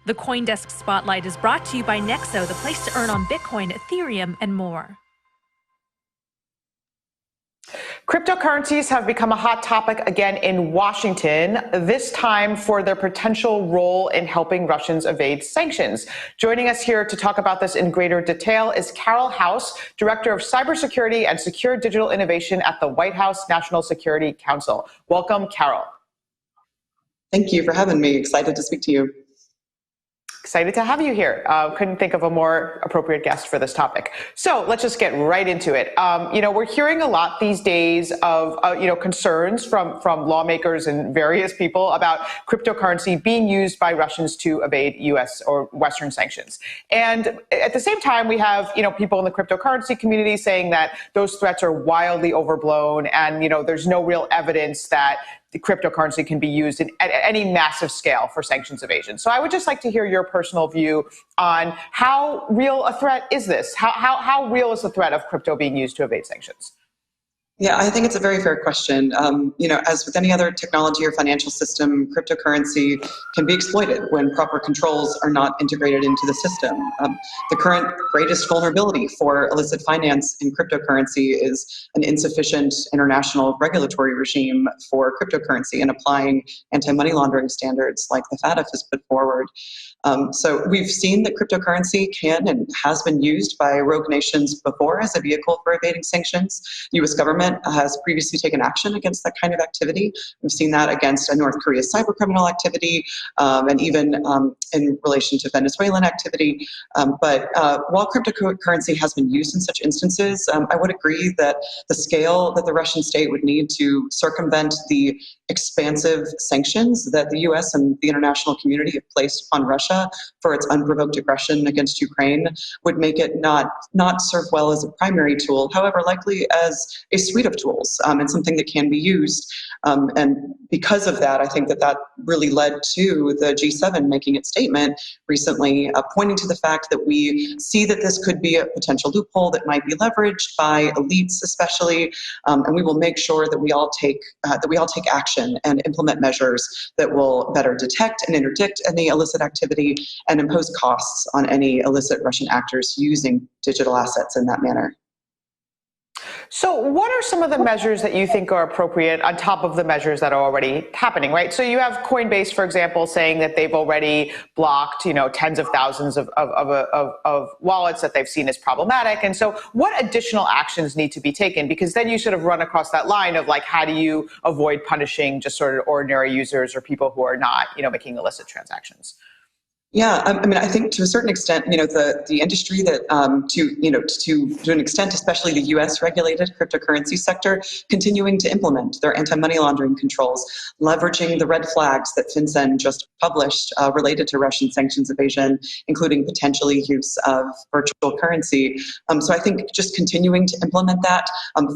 The CoinDesk Spotlight is brought to you by Nexo, the place to earn on Bitcoin, Ethereum, and more. Cryptocurrencies have become a hot topic again in Washington, this time for their potential role in helping Russians evade sanctions. Joining us here to talk about this in greater detail is Carole House, Director of Cybersecurity and Secure Digital Innovation at the White House National Security Council. Welcome, Carole. Thank you for having me. Excited to speak to you. Excited to have you here. Couldn't think of a more appropriate guest for this topic. So let's just get right into it. We're hearing a lot these days of, concerns from lawmakers and various people about cryptocurrency being used by Russians to evade U.S. or Western sanctions. And at the same time, we have, people in the cryptocurrency community saying that those threats are wildly overblown and, there's no real evidence that the cryptocurrency can be used at any massive scale for sanctions evasion. So I would just like to hear your personal view on how real a threat is this? How real is the threat of crypto being used to evade sanctions? Yeah, I think it's a very fair question. As with any other technology or financial system, cryptocurrency can be exploited when proper controls are not integrated into the system. The current greatest vulnerability for illicit finance in cryptocurrency is an insufficient international regulatory regime for cryptocurrency and applying anti-money laundering standards like the FATF has put forward. So we've seen that cryptocurrency can and has been used by rogue nations before as a vehicle for evading sanctions. The U.S. government has previously taken action against that kind of activity. We've seen that against North Korea's cybercriminal activity and even in relation to Venezuelan activity. But while cryptocurrency has been used in such instances, I would agree that the scale that the Russian state would need to circumvent the expansive sanctions that the U.S. and the international community have placed upon Russia for its unprovoked aggression against Ukraine would make it not serve well as a primary tool, however, likely as a suite of tools and something that can be used. And because of that, I think that really led to the G7 making its statement recently, pointing to the fact that we see that this could be a potential loophole that might be leveraged by elites, especially, and we will make sure that we all take action and implement measures that will better detect and interdict any illicit activity and impose costs on any illicit Russian actors using digital assets in that manner. So what are some of the measures that you think are appropriate on top of the measures that are already happening, right? So you have Coinbase, for example, saying that they've already blocked, tens of thousands of wallets that they've seen as problematic. And so what additional actions need to be taken? Because then you sort of run across that line of like, how do you avoid punishing just sort of ordinary users or people who are not, making illicit transactions? Yeah, I think to a certain extent, the industry that, to an extent, especially the U.S. regulated cryptocurrency sector, continuing to implement their anti-money laundering controls, leveraging the red flags that FinCEN just published related to Russian sanctions evasion, including potentially use of virtual currency. So I think just continuing to implement that,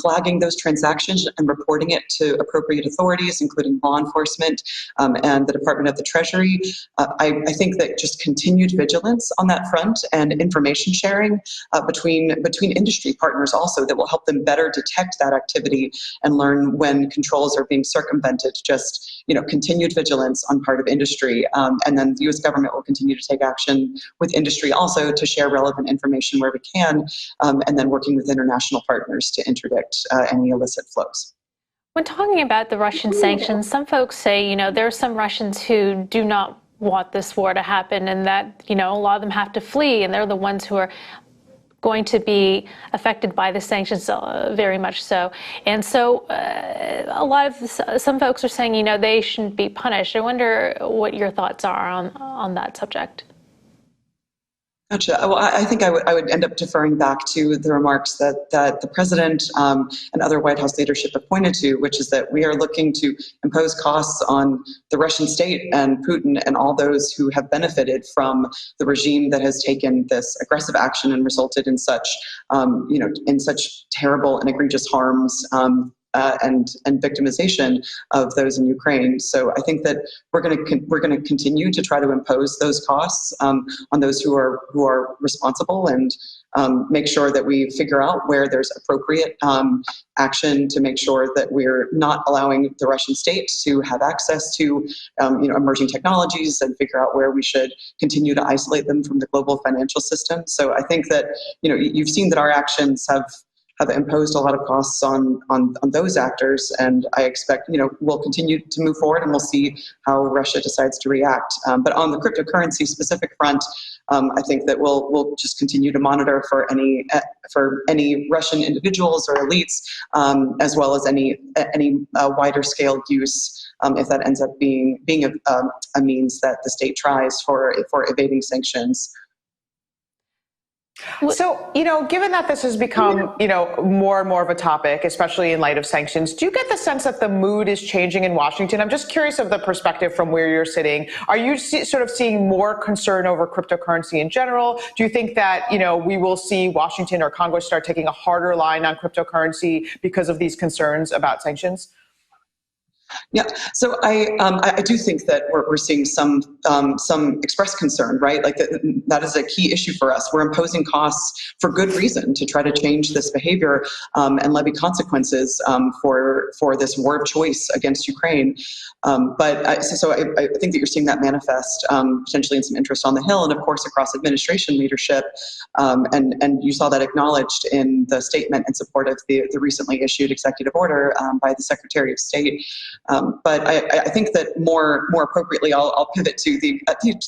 flagging those transactions and reporting it to appropriate authorities, including law enforcement and the Department of the Treasury. I think that just continued vigilance on that front and information sharing between industry partners also that will help them better detect that activity and learn when controls are being circumvented. Just continued vigilance on part of industry, and then the U.S. government will continue to take action with industry also to share relevant information where we can, and then working with international partners to interdict any illicit flows. When talking about the Russian sanctions, some folks say, there are some Russians who do not want this war to happen and that, a lot of them have to flee and they're the ones who are going to be affected by the sanctions very much so. And so some folks are saying, they shouldn't be punished. I wonder what your thoughts are on that subject. Gotcha. Well, I think I would end up deferring back to the remarks that the president and other White House leadership have pointed to, which is that we are looking to impose costs on the Russian state and Putin and all those who have benefited from the regime that has taken this aggressive action and resulted in such, in such terrible and egregious harms. And victimization of those in Ukraine. So I think that we're going to continue to try to impose those costs on those who are responsible and make sure that we figure out where there's appropriate action to make sure that we're not allowing the Russian state to have access to emerging technologies, and figure out where we should continue to isolate them from the global financial system. So I think that you've seen that our actions have imposed a lot of costs on those actors, and I expect we'll continue to move forward, and we'll see how Russia decides to react. But on the cryptocurrency specific front, I think that we'll just continue to monitor for any Russian individuals or elites, as well as any wider scale use, if that ends up being a means that the state tries for evading sanctions. So, given that this has become, more and more of a topic, especially in light of sanctions, do you get the sense that the mood is changing in Washington? I'm just curious of the perspective from where you're sitting. Are you sort of seeing more concern over cryptocurrency in general? Do you think that, we will see Washington or Congress start taking a harder line on cryptocurrency because of these concerns about sanctions? Yeah, so I do think that we're seeing some expressed concern, right? Like that is a key issue for us. We're imposing costs for good reason to try to change this behavior and levy consequences for this war of choice against Ukraine. But I think that you're seeing that manifest potentially in some interest on the Hill, and of course across administration leadership. And you saw that acknowledged in the statement in support of the recently issued executive order by the Secretary of State. But I think that more appropriately, I'll pivot to the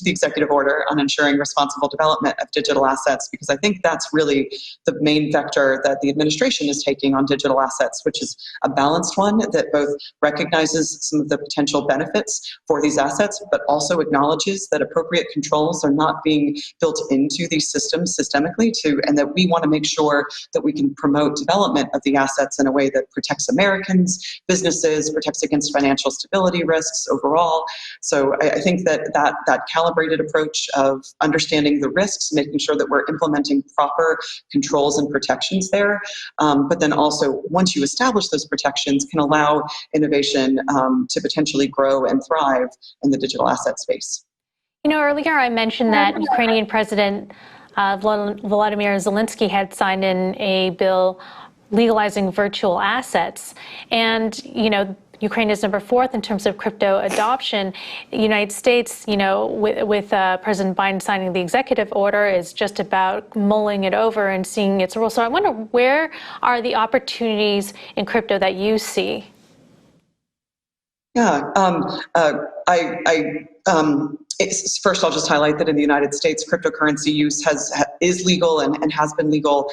executive order on ensuring responsible development of digital assets, because I think that's really the main vector that the administration is taking on digital assets, which is a balanced one that both recognizes some of the potential benefits for these assets, but also acknowledges that appropriate controls are not being built into these systems systemically, and that we want to make sure that we can promote development of the assets in a way that protects Americans, businesses, protects against financial stability risks overall. So I think that calibrated approach of understanding the risks, making sure that we're implementing proper controls and protections there, but then also once you establish those protections, can allow innovation to potentially grow and thrive in the digital asset space. Earlier I mentioned that Ukrainian President Volodymyr Zelensky had signed in a bill legalizing virtual assets, and Ukraine is number 4 in terms of crypto adoption. The United States, with President Biden signing the executive order, is just about mulling it over and seeing its role. So I wonder, where are the opportunities in crypto that you see? Yeah, first, I'll just highlight that in the United States, cryptocurrency use is legal and has been legal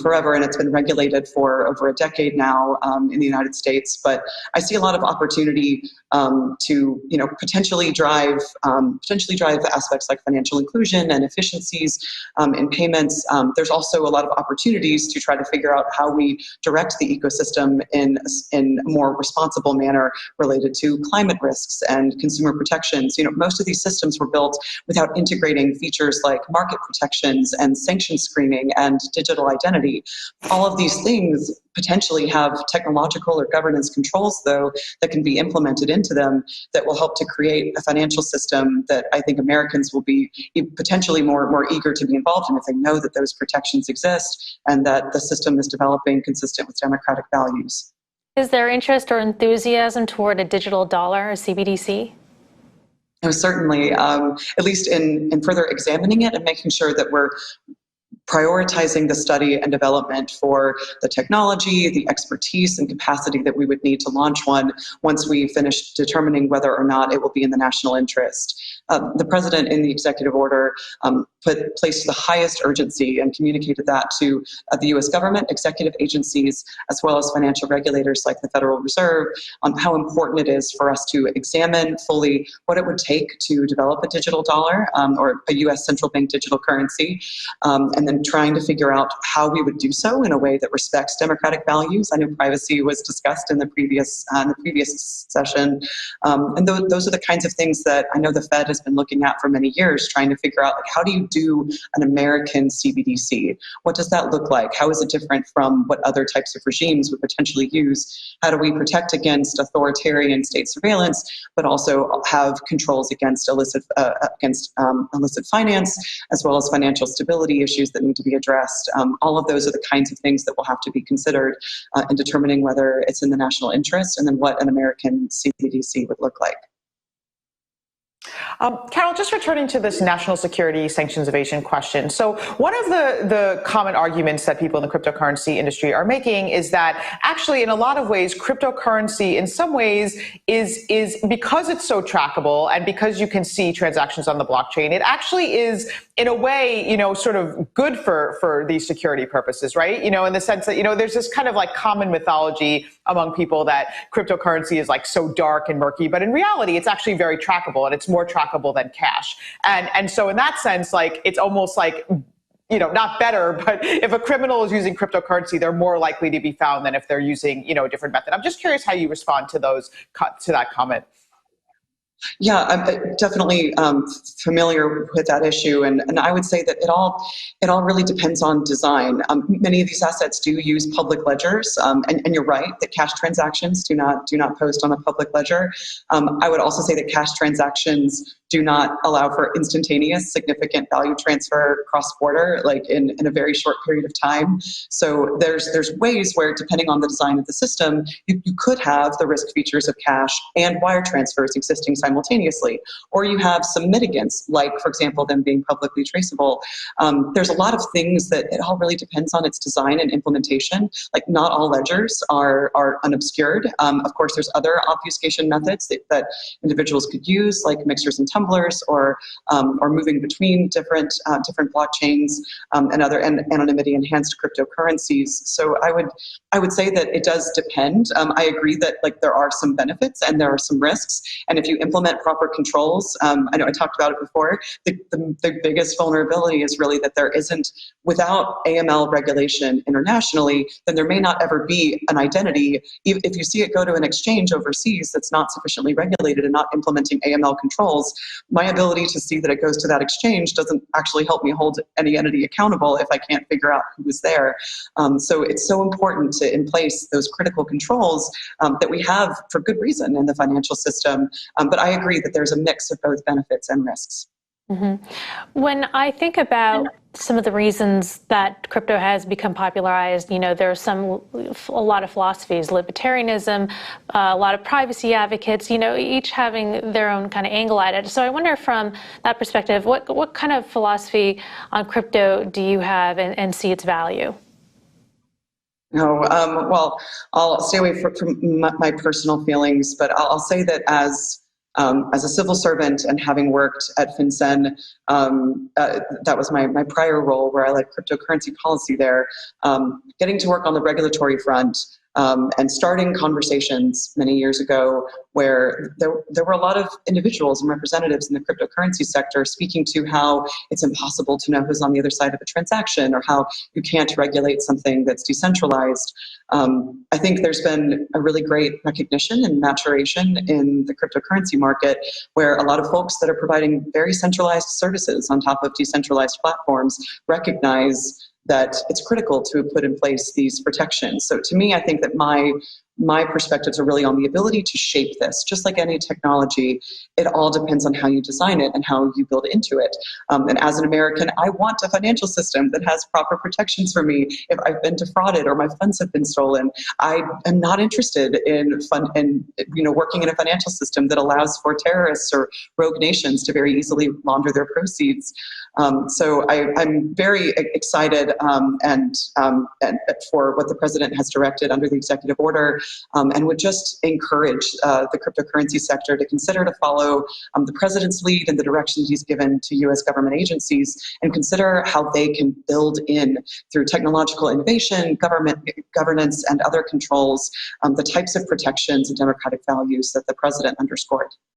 forever, and it's been regulated for over a decade now in the United States. But I see a lot of opportunity to potentially drive aspects like financial inclusion and efficiencies in payments. There's also a lot of opportunities to try to figure out how we direct the ecosystem in a more responsible manner related to climate risks and consumer protections. Most of these systems were built without integrating features like market protections and sanction screening and digital identity. All of these things potentially have technological or governance controls, though, that can be implemented into them that will help to create a financial system that I think Americans will be potentially more eager to be involved in if they know that those protections exist and that the system is developing consistent with democratic values. Is there interest or enthusiasm toward a digital dollar, a CBDC? Certainly, at least in further examining it and making sure that we're prioritizing the study and development for the technology, the expertise and capacity that we would need to launch one once we finish determining whether or not it will be in the national interest. The president in the executive order placed the highest urgency and communicated that to the U.S. government, executive agencies, as well as financial regulators like the Federal Reserve, on how important it is for us to examine fully what it would take to develop a digital dollar or a U.S. central bank digital currency, and then trying to figure out how we would do so in a way that respects democratic values. I know privacy was discussed in the previous session, and those are the kinds of things that I know the Fed has been looking at for many years, trying to figure out, like, how do you do an American CBDC? What does that look like? How is it different from what other types of regimes would potentially use? How do we protect against authoritarian state surveillance, but also have controls against illicit finance, as well as financial stability issues that need to be addressed? All of those are the kinds of things that will have to be considered in determining whether it's in the national interest, and then what an American CBDC would look like. Carole, just returning to this national security sanctions evasion question. So one of the common arguments that people in the cryptocurrency industry are making is that actually in a lot of ways, cryptocurrency in some ways is because it's so trackable and because you can see transactions on the blockchain, it actually is in a way, sort of good for these security purposes, right? In the sense that, there's this kind of like common mythology among people that cryptocurrency is like so dark and murky, but in reality, it's actually very trackable, and it's more trackable than cash. And so in that sense, like, it's almost like, not better, but if a criminal is using cryptocurrency, they're more likely to be found than if they're using, a different method. I'm just curious how you respond to that comment. Yeah, I'm definitely familiar with that issue, and I would say that it all really depends on design. Many of these assets do use public ledgers, and you're right that cash transactions do not post on a public ledger. I would also say that cash transactions do not allow for instantaneous significant value transfer cross-border, like in a very short period of time. So there's ways where, depending on the design of the system, you could have the risk features of cash and wire transfers existing simultaneously, or you have some mitigants, like, for example, them being publicly traceable. There's a lot of things that it all really depends on its design and implementation. Like, not all ledgers are unobscured. Of course, there's other obfuscation methods that individuals could use, like mixers and tumblers, or moving between different blockchains, and other anonymity enhanced cryptocurrencies. So I would say that it does depend. I agree that, like, there are some benefits and there are some risks, and if you implement proper controls, I know I talked about it before, the biggest vulnerability is really that there isn't, without AML regulation internationally, then there may not ever be an identity. If you see it go to an exchange overseas that's not sufficiently regulated and not implementing AML controls, my ability to see that it goes to that exchange doesn't actually help me hold any entity accountable if I can't figure out who was there. So it's so important to in place those critical controls that we have for good reason in the financial system. But I agree that there's a mix of both benefits and risks. Mm-hmm. When I think about some of the reasons that crypto has become popularized, there's a lot of philosophies, libertarianism, a lot of privacy advocates, each having their own kind of angle at it. So I wonder, from that perspective, what kind of philosophy on crypto do you have and see its value? No, well, I'll stay away from my personal feelings, but I'll say that as a civil servant and having worked at FinCEN, that was my prior role where I led cryptocurrency policy there, getting to work on the regulatory front, and starting conversations many years ago where there were a lot of individuals and representatives in the cryptocurrency sector speaking to how it's impossible to know who's on the other side of a transaction, or how you can't regulate something that's decentralized. I think there's been a really great recognition and maturation in the cryptocurrency market, where a lot of folks that are providing very centralized services on top of decentralized platforms recognize that it's critical to put in place these protections. So to me, I think that my perspectives are really on the ability to shape this. Just like any technology, it all depends on how you design it and how you build into it. And as an American, I want a financial system that has proper protections for me if I've been defrauded or my funds have been stolen. I am not interested in working in a financial system that allows for terrorists or rogue nations to very easily launder their proceeds. So I'm very excited and for what the president has directed under the executive order, and would just encourage the cryptocurrency sector to consider to follow the president's lead and the directions he's given to U.S. government agencies, and consider how they can build in, through technological innovation, governance, and other controls, the types of protections and democratic values that the president underscored.